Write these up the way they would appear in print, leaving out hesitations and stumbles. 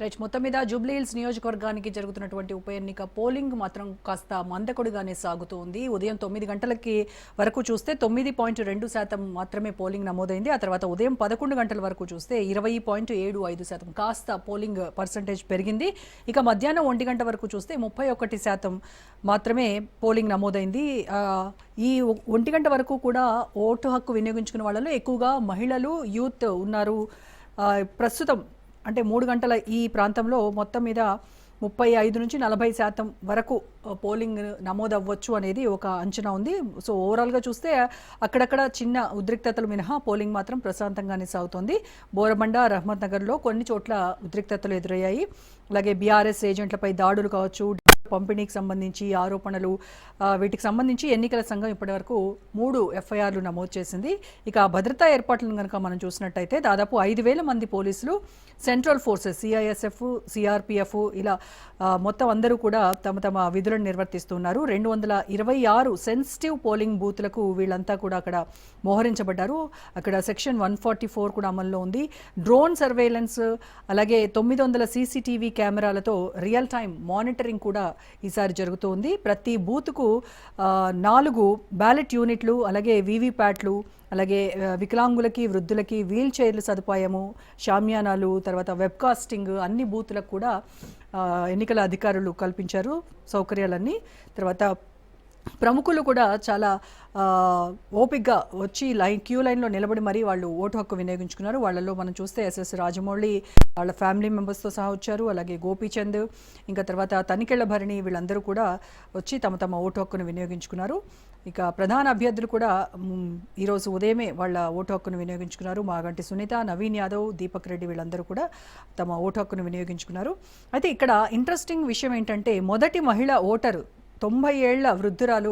Right మొత్తం మీద జూబ్లీహిల్స్ నియోజకవర్గానికి జరుగుతున్నటువంటి ఉప ఎన్నిక పోలింగ్ మాత్రం కాస్త మందకొడిగానే సాగుతోంది. ఉదయం 9 గంటలకి వరకు చూస్తే 9.2% మాత్రమే పోలింగ్ నమోదైంది. ఆ తర్వాత ఉదయం 11 గంటల వరకు చూస్తే 20.75% కాస్త పోలింగ్ పర్సంటేజ్ పెరిగింది. ఇక మధ్యాహ్నం 1 గంట వరకు చూస్తే 31% మాత్రమే పోలింగ్ నమోదైంది. ఈ 1 గంట వరకు కూడా ఓటు హక్కు వినియోగించుకున్న వాళ్ళలో ఎక్కువగా మహిళలు, యూత్ ఉన్నారు. ప్రస్తుతం అంటే 3 గంటల ఈ ప్రాంతంలో మొత్తం మీద 35 నుంచి 40% వరకు పోలింగ్ నమోదవ్వచ్చు అనేది ఒక అంచనా ఉంది. సో ఓవరాల్గా చూస్తే అక్కడక్కడ చిన్న ఉద్రిక్తతలు మినహా పోలింగ్ మాత్రం ప్రశాంతంగానే సాగుతోంది. బోరబండ, రహమత్ నగర్లో కొన్ని చోట్ల ఉద్రిక్తతలు ఎదురయ్యాయి. అలాగే బీఆర్ఎస్ ఏజెంట్లపై దాడులు కావచ్చు, పంపిణీకి సంబంధించి ఆరోపణలు, వీటికి సంబంధించి ఎన్నికల సంఘం ఇప్పటివరకు 3 ఎఫ్ఐఆర్లు నమోదు చేసింది. ఇక భద్రతా ఏర్పాట్లను కనుక మనం చూసినట్టయితే దాదాపు 5,000 మంది పోలీసులు, సెంట్రల్ ఫోర్సెస్ సిఐఎస్ఎఫ్, సిఆర్పిఎఫ్ ఇలా మొత్తం అందరూ కూడా తమ తమ విధులను నిర్వర్తిస్తున్నారు. 226 సెన్సిటివ్ పోలింగ్ బూత్లకు వీళ్ళంతా కూడా అక్కడ మోహరించబడ్డారు. అక్కడ సెక్షన్ 144 కూడా అమల్లో ఉంది. డ్రోన్ సర్వేలెన్స్, అలాగే 900 సీసీటీవీ కెమెరాలతో రియల్ టైం మానిటరింగ్ కూడా ఈసారి జరుగుతోంది. ప్రతి బూత్కు 4 బ్యాలెట్ యూనిట్లు, అలాగే వీవీప్యాట్లు, అలాగే వికలాంగులకి, వృద్ధులకి వీల్ చైర్లు సదుపాయము, షామ్యానాలు, తర్వాత వెబ్కాస్టింగ్ అన్ని బూతులకు కూడా ఎన్నికల అధికారులు కల్పించారు సౌకర్యాలన్నీ. తర్వాత ప్రముఖులు కూడా చాలా ఓపిక్గా వచ్చి క్యూ లైన్లో నిలబడి మరీ వాళ్ళు ఓటు హక్కు వినియోగించుకున్నారు. వాళ్ళలో మనం చూస్తే ఎస్ఎస్ రాజమౌళి వాళ్ళ ఫ్యామిలీ మెంబర్స్తో సహా వచ్చారు. అలాగే గోపీచంద్, ఇంకా తర్వాత తనికెళ్ల భరణి, వీళ్ళందరూ కూడా వచ్చి తమ తమ ఓటు హక్కును వినియోగించుకున్నారు. ఇక ప్రధాన అభ్యర్థులు కూడా ఈరోజు ఉదయమే వాళ్ళ ఓటు హక్కును వినియోగించుకున్నారు. మాగంటి సునీత, నవీన్ యాదవ్, దీపక్ రెడ్డి వీళ్ళందరూ కూడా తమ ఓటు హక్కును వినియోగించుకున్నారు. అయితే ఇక్కడ ఇంట్రెస్టింగ్ విషయం ఏంటంటే మొదటి మహిళా ఓటరు 90 ఏళ్ల వృద్ధురాలు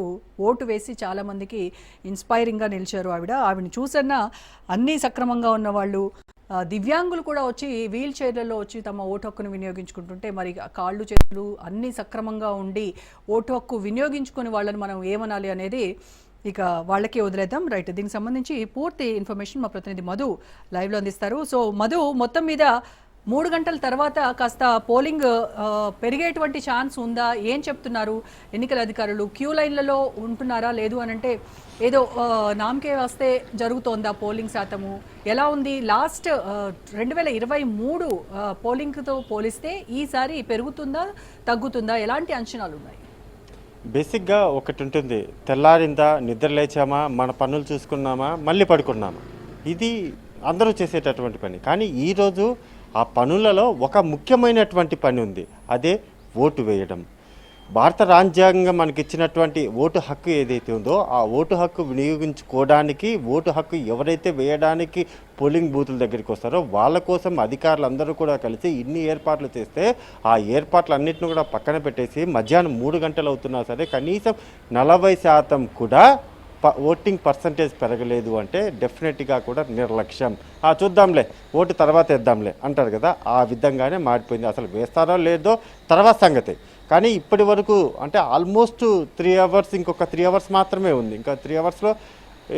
ఓటు వేసి చాలామందికి ఇన్స్పైరింగ్గా నిలిచారు. ఆవిడని చూసన్నా అన్నీ సక్రమంగా ఉన్న వాళ్ళు, దివ్యాంగులు కూడా వచ్చి వీల్ చైర్లలో వచ్చి తమ ఓటు హక్కును వినియోగించుకుంటుంటే మరి కాళ్ళు చేతులు అన్నీ సక్రమంగా ఉండి ఓటు హక్కు వినియోగించుకుని వాళ్ళని మనం ఏమనాలి అనేది ఇక వాళ్ళకే వదిలేద్దాం. రైట్, దీనికి సంబంధించి పూర్తి ఇన్ఫర్మేషన్ మా ప్రతినిధి మధు లైవ్లో అందిస్తారు. సో మధు, మొత్తం మీద 3 గంటల తర్వాత కాస్త పోలింగ్ పెరిగేటువంటి ఛాన్స్ ఉందా? ఏం చెప్తున్నారు ఎన్నికల అధికారులు? క్యూ లైన్లలో ఉంటున్నారా? లేదు అని అంటే ఏదో నామకే వస్తే జరుగుతోందా పోలింగ్ శాతము? ఎలా ఉంది? లాస్ట్ 2023 పోలింగ్తో పోలిస్తే ఈసారి పెరుగుతుందా, తగ్గుతుందా? ఎలాంటి అంచనాలు ఉన్నాయి? బేసిక్గా ఒకటి ఉంటుంది, తెల్లారిందా, నిద్ర లేచామా, మన పనులు చూసుకున్నామా, మళ్ళీ పడుకున్నామా, ఇది అందరూ చేసేటటువంటి పని. కానీ ఈరోజు ఆ పనులలో ఒక ముఖ్యమైనటువంటి పని ఉంది, అదే ఓటు వేయడం. భారత రాజ్యాంగం మనకి ఇచ్చినటువంటి ఓటు హక్కు ఏదైతే ఉందో ఆ ఓటు హక్కు వినియోగించుకోవడానికి, ఓటు హక్కు ఎవరైతే వేయడానికి పోలింగ్ బూతుల దగ్గరికి వస్తారో వాళ్ళ కోసం అధికారులందరూ కూడా కలిసి ఇన్ని ఏర్పాట్లు చేస్తే ఆ ఏర్పాట్లన్నింటిని కూడా పక్కన పెట్టేసి మధ్యాహ్నం 3 గంటలు అవుతున్నా సరే కనీసం 40% కూడా ఓటింగ్ పర్సంటేజ్ పెరగలేదు అంటే డెఫినెట్గా కూడా నిర్లక్ష్యం. చూద్దాంలే, ఓటు తర్వాత వేద్దాంలే అంటారు కదా, ఆ విధంగానే మారిపోయింది. అసలు వేస్తారో లేదో తర్వాత సంగతి. కానీ ఇప్పటి వరకు అంటే ఆల్మోస్ట్ 3 అవర్స్, ఇంకొక 3 అవర్స్ మాత్రమే ఉంది. ఇంకా 3 అవర్స్లో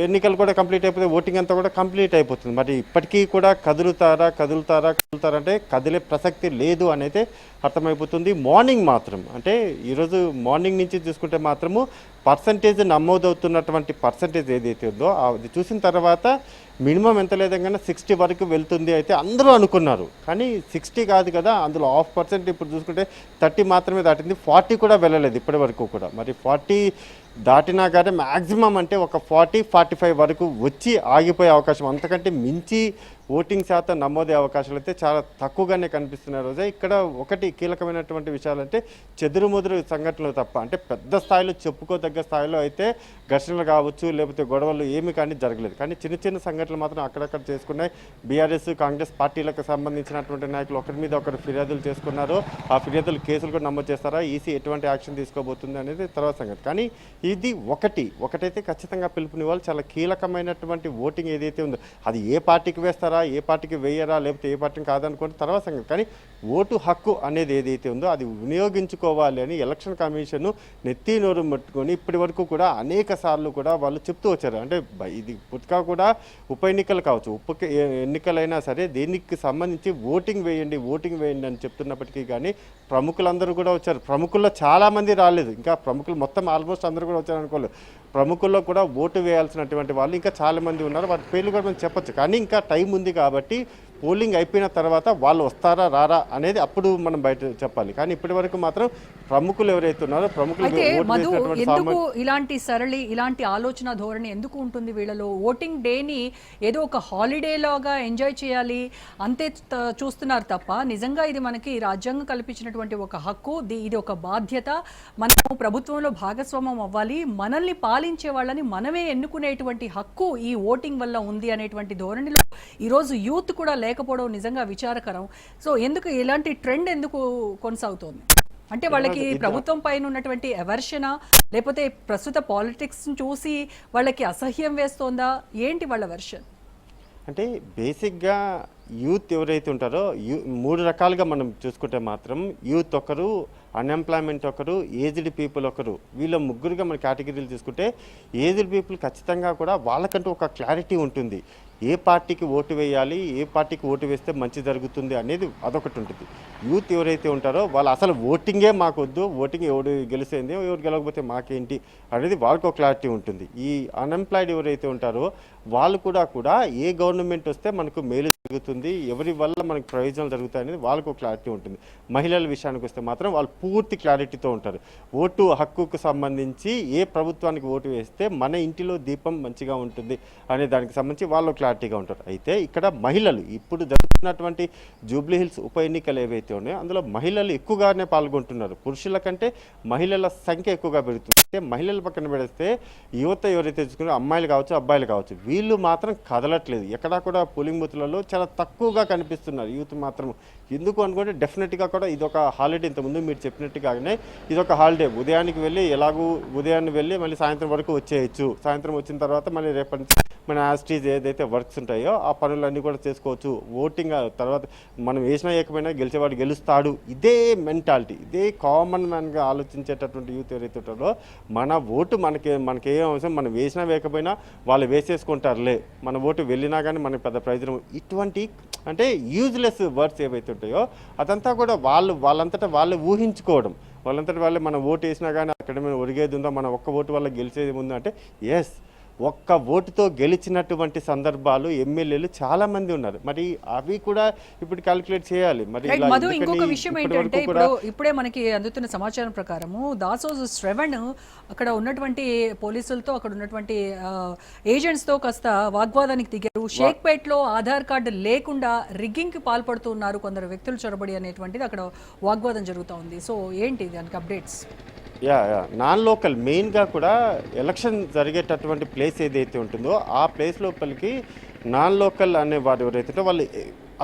ఎన్నికలు కూడా కంప్లీట్ అయిపోతే ఓటింగ్ అంతా కూడా కంప్లీట్ అయిపోతుంది. మరి ఇప్పటికీ కూడా కదులుతారా అంటే కదిలే ప్రసక్తి లేదు అనేది అర్థమైపోతుంది. మార్నింగ్ మాత్రం అంటే ఈరోజు మార్నింగ్ నుంచి చూసుకుంటే మాత్రము పర్సంటేజ్ నమోదవుతున్నటువంటి పర్సంటేజ్ ఏదైతే ఉందో అది చూసిన తర్వాత మినిమం ఎంత లేదంగానే 60 వరకు వెళ్తుంది అయితే అందరూ అనుకున్నారు. కానీ 60 కాదు కదా, అందులో 0.5% ఇప్పుడు చూసుకుంటే 30 మాత్రమే దాటింది. 40 కూడా వెళ్ళలేదు ఇప్పటి వరకు కూడా. మరి 40 దాటినా కానీ మ్యాక్సిమం అంటే ఒక 40-45 వరకు వచ్చి ఆగిపోయే అవకాశం, అంతకంటే మించి ఓటింగ్ శాతం నమోదే అవకాశాలు అయితే చాలా తక్కువగానే కనిపిస్తున్న రోజే. ఇక్కడ ఒకటి కీలకమైనటువంటి విషయాలంటే చెదురుముదురు సంఘటనలు తప్ప, అంటే పెద్ద స్థాయిలో చెప్పుకోదగ్గ స్థాయిలో అయితే ఘర్షణలు కావచ్చు లేకపోతే గొడవలు ఏమి కానీ జరగలేదు. కానీ చిన్న చిన్న సంఘటనలు మాత్రం అక్కడక్కడ చేసుకున్నాయి. బీఆర్ఎస్, కాంగ్రెస్ పార్టీలకు సంబంధించినటువంటి నాయకులు ఒకరి మీద ఒకరు ఫిర్యాదులు చేసుకున్నారు. ఆ ఫిర్యాదులు కేసులు కూడా నమోదు చేస్తారా, ఈసీ ఎటువంటి యాక్షన్ తీసుకోబోతుంది అనేది తర్వాత సంగతి. కానీ ఇది ఒకటైతే ఖచ్చితంగా పిలుపునివ్వాలి. చాలా కీలకమైనటువంటి ఓటింగ్ ఏదైతే ఉందో అది ఏ పార్టీకి వేస్తారా వేస్తారా, ఏ పార్టీకి వేయరా, లేకపోతే ఏ పార్టీని కాదనుకుంటే తర్వాత సంగతి. కానీ ఓటు హక్కు అనేది ఏదైతే ఉందో అది వినియోగించుకోవాలి అని ఎలక్షన్ కమిషన్ నెత్తి నోరు పట్టుకొని ఇప్పటి వరకు కూడా అనేక సార్లు కూడా వాళ్ళు చెప్తూ వచ్చారు. అంటే ఇది పుట్కా కూడా ఉప ఎన్నికలు కావచ్చు, ఎన్నికలైనా సరే దీనికి సంబంధించి ఓటింగ్ వేయండి అని చెప్తున్నప్పటికీ కానీ ప్రముఖులందరూ కూడా వచ్చారు. ప్రముఖుల్లో చాలామంది రాలేదు, ఇంకా ప్రముఖులు మొత్తం ఆల్మోస్ట్ అందరూ కూడా వచ్చారు అనుకోలేదు. ప్రముఖుల్లో కూడా ఓటు వేయాల్సినటువంటి వాళ్ళు ఇంకా చాలామంది ఉన్నారు, వాటి పేర్లు కూడా మనం చెప్పొచ్చు. కానీ ఇంకా టైం ఉంది కాబట్టి పోలింగ్ అయిపోయిన తర్వాత వాళ్ళు వస్తారా రారా అనేది అప్పుడు మనం బయట చెప్పాలి. కానీ ఇప్పటి వరకు మాత్రం ప్రముఖులు ఎవరైతే ఉన్నారో ప్రముఖులు ఎందుకు ఇలాంటి ఆలోచన ధోరణి ఎందుకు ఉంటుంది వీళ్ళలో? ఓటింగ్ డేని ఏదో ఒక హాలిడే లాగా ఎంజాయ్ చేయాలి అంతే చూస్తున్నారు తప్ప నిజంగా ఇది మనకి రాజ్యాంగం కల్పించినటువంటి ఒక హక్కు, ఇది ఒక బాధ్యత. మనం ప్రభుత్వంలో భాగస్వామ్యం అవ్వాలి, మనల్ని పాలించే వాళ్ళని మనమే ఎన్నుకునేటువంటి హక్కు ఈ ఓటింగ్ వల్ల ఉంది అనేటువంటి ధోరణిలో ఈరోజు యూత్ కూడా లేకపోవడం నిజంగా విచారకరం. సో ఎందుకు ఇలాంటి ట్రెండ్ ఎందుకు కొనసాగుతోంది? అంటే వాళ్ళకి ప్రభుత్వం పైన ఉన్నటువంటి ఎవర్షనా, లేకపోతే ప్రస్తుత పాలిటిక్స్ చూసి వాళ్ళకి అసహ్యం వేస్తోందా, ఏంటి వాళ్ళ వెర్షన్? అంటే బేసిక్గా యూత్ ఎవరైతే ఉంటారో మూడు రకాలుగా మనం చూసుకుంటే మాత్రం యూత్ ఒకరు, అన్ఎంప్లాయ్మెంట్ ఒకరు, ఏజ్డ్ పీపుల్ ఒకరు. వీళ్ళ ముగ్గురుగా మన కేటగిరీలు తీసుకుంటే ఏజ్డ్ పీపుల్ ఖచ్చితంగా కూడా వాళ్ళకంటూ ఒక క్లారిటీ ఉంటుంది. ఏ పార్టీకి ఓటు వేయాలి, ఏ పార్టీకి ఓటు వేస్తే మంచి జరుగుతుంది అనేది అదొకటి ఉంటుంది. యూత్ ఎవరైతే ఉంటారో వాళ్ళు అసలు ఓటింగే మాకు వద్దు, ఓటింగ్ ఎవరు గెలిచేంది ఎవరు గెలవకపోతే మాకేంటి అనేది వాళ్ళకు ఒక క్లారిటీ ఉంటుంది. ఈ అన్ఎంప్లాయిడ్ ఎవరైతే ఉంటారో వాళ్ళు కూడా ఏ గవర్నమెంట్ వస్తే మనకు మేలు జరుగుతుంది, ఎవరి వల్ల మనకు ప్రయోజనాలు జరుగుతాయి అనేది వాళ్ళకు ఒక క్లారిటీ ఉంటుంది. మహిళల విషయానికి వస్తే మాత్రం వాళ్ళు పూర్తి క్లారిటీతో ఉంటారు. ఓటు హక్కుకు సంబంధించి ఏ ప్రభుత్వానికి ఓటు వేస్తే మన ఇంటిలో దీపం మంచిగా ఉంటుంది అనే దానికి సంబంధించి వాళ్ళు క్లారిటీగా ఉంటారు. అయితే ఇక్కడ మహిళలు ఇప్పుడు జరుగుతున్నటువంటి జూబ్లీ హిల్స్ ఉప ఎన్నికలు ఏవైతే ఉన్నాయో అందులో మహిళలు ఎక్కువగానే పాల్గొంటున్నారు. పురుషుల కంటే మహిళల సంఖ్య ఎక్కువగా పెరుగుతుంది. అయితే మహిళల పక్కన పెడితే యువత ఎవరైతే చూసుకున్నారో అమ్మాయిలు కావచ్చు, అబ్బాయిలు కావచ్చు, వీళ్ళు మాత్రం కదలట్లేదు. ఎక్కడా కూడా పోలింగ్ బూత్లలో చాలా తక్కువగా కనిపిస్తున్నారు యూత్ మాత్రం. ఎందుకు అనుకుంటే డెఫినెట్గా కూడా ఇదొక హాలిడే. ఇంతకుముందు మీరు చెప్పినట్టుగానే ఇదొక హాలిడే. ఉదయానికి వెళ్ళి ఎలాగూ ఉదయాన్ని వెళ్ళి మళ్ళీ సాయంత్రం వరకు వచ్చేయచ్చు. సాయంత్రం వచ్చిన తర్వాత మళ్ళీ రేపటి నుంచి మన యాస్టీజ్ ఏదైతే వర్క్స్ ఉంటాయో ఆ పనులన్నీ కూడా చేసుకోవచ్చు. ఓటింగ్ తర్వాత మనం వేసినా ఏకమైనా గెలిచేవాడు గెలుస్తాడు, ఇదే మెంటాలిటీ, ఇదే కామన్ మ్యాన్గా ఆలోచించేటటువంటి యూత్ ఎవరైతే ఉంటారో మన ఓటు మనకేం అవసరం, మనం వేసినా వేయకపోయినా వాళ్ళు వేసేసుకుంటారులే, మన ఓటు వెళ్ళినా కానీ మనకి పెద్ద ప్రయోజనం, ఇటువంటి అంటే యూజ్లెస్ వర్డ్స్ ఏవైతే ఉంటాయో అదంతా కూడా వాళ్ళంతటా వాళ్ళు ఊహించుకోవడం. వాళ్ళంతటా వాళ్ళే మనం ఓటు వేసినా కానీ అక్కడ మేము ఒరిగేది ఉందో, మన ఒక్క ఓటు వల్ల గెలిచేది ఉందో అంటే ఎస్, ఒక్క ఓటుతో గెలిచినటువంటి సందర్భాలు ఎమ్మెల్యేలు చాలా మంది ఉన్నారు. మరి అవి కూడా ఇప్పుడు క్యాలిక్యులేట్ చేయాలి. మరి ఇంకొక విషయం ఏంటంటే ఇప్పుడే మనకి అందుతున్న సమాచారం ప్రకారము దాసోజు శ్రవణ్ అక్కడ ఉన్నటువంటి పోలీసులతో, అక్కడ ఉన్నటువంటి ఏజెంట్స్ తో కాస్త వాగ్వాదానికి దిగారు. షేక్పేట్లో ఆధార్ కార్డు లేకుండా రిగ్గింగ్ కి పాల్పడుతున్నారు కొందరు వ్యక్తులు చొరబడి అనేటువంటిది అక్కడ వాగ్వాదం జరుగుతూ ఉంది. సో ఏంటి దానికి అప్డేట్స్? నాన్ లోకల్ మెయిన్గా కూడా ఎలక్షన్ జరిగేటటువంటి ప్లేస్ ఏదైతే ఉంటుందో ఆ ప్లేస్ లోపలికి నాన్ లోకల్ అనే వారు ఎవరైతే వాళ్ళు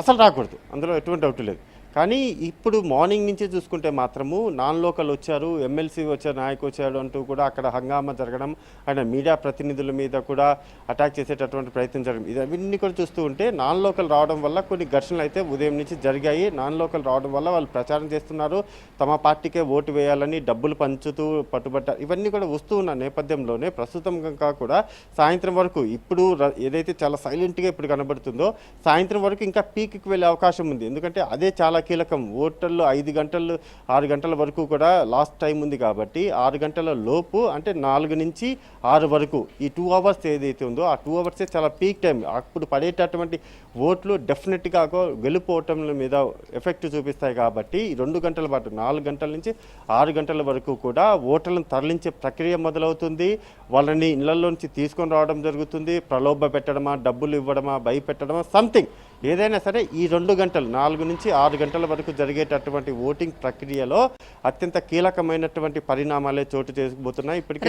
అసలు రాకూడదు, అందులో ఎటువంటి డౌట్ లేదు. కానీ ఇప్పుడు మార్నింగ్ నుంచి చూసుకుంటే మాత్రము నాన్ లోకల్ వచ్చారు, ఎమ్మెల్సీ వచ్చారు, నాయకు వచ్చాడు అంటూ కూడా అక్కడ హంగామా జరగడం, ఆయన మీడియా ప్రతినిధుల మీద కూడా అటాక్ చేసేటటువంటి ప్రయత్నం జరగడం, ఇవన్నీ కూడా చూస్తూ ఉంటే నాన్ లోకల్ రావడం వల్ల కొన్ని ఘర్షణలు అయితే ఉదయం నుంచి జరిగాయి. నాన్ లోకల్ రావడం వల్ల వాళ్ళు ప్రచారం చేస్తున్నారు, తమ పార్టీకే ఓటు వేయాలని డబ్బులు పంచుతూ పట్టుబట్టారు. ఇవన్నీ కూడా వస్తూ ఉన్న నేపథ్యంలోనే ప్రస్తుతం కనుక కూడా సాయంత్రం వరకు ఇప్పుడు ఏదైతే చాలా సైలెంట్గా ఇప్పుడు కనబడుతుందో సాయంత్రం వరకు ఇంకా పీక్కి వెళ్ళే అవకాశం ఉంది. ఎందుకంటే అదే చాలా కీలకం. ఓటర్లు 5 గంటలు 6 గంటల వరకు కూడా లాస్ట్ టైం ఉంది కాబట్టి 6 గంటల లోపు అంటే 4 నుంచి 6 వరకు ఈ 2 అవర్స్ ఏదైతే ఉందో ఆ 2 అవర్సే చాలా పీక్ టైం. అప్పుడు పడేటటువంటి ఓట్లు డెఫినెట్గా గెలుపు ఓటముల మీద ఎఫెక్ట్ చూపిస్తాయి. కాబట్టి ఈ 2 గంటల పాటు 4 గంటల నుంచి 6 గంటల వరకు కూడా ఓటర్లను తరలించే ప్రక్రియ మొదలవుతుంది. వాళ్ళని ఇళ్లలోంచి తీసుకొని రావడం జరుగుతుంది. ప్రలోభ పెట్టడమా, డబ్బులు ఇవ్వడమా, భయపెట్టడమా, సంథింగ్ ఏదైనా సరే ఈ 2 గంటలు 4 నుంచి 6 గంటల వరకు జరిగేటటువంటి ఓటింగ్ ప్రక్రియలో అత్యంత కీలకమైనటువంటి పరిణామాలే చోటు చేసుకోబోతున్నాయి. ఇప్పటికే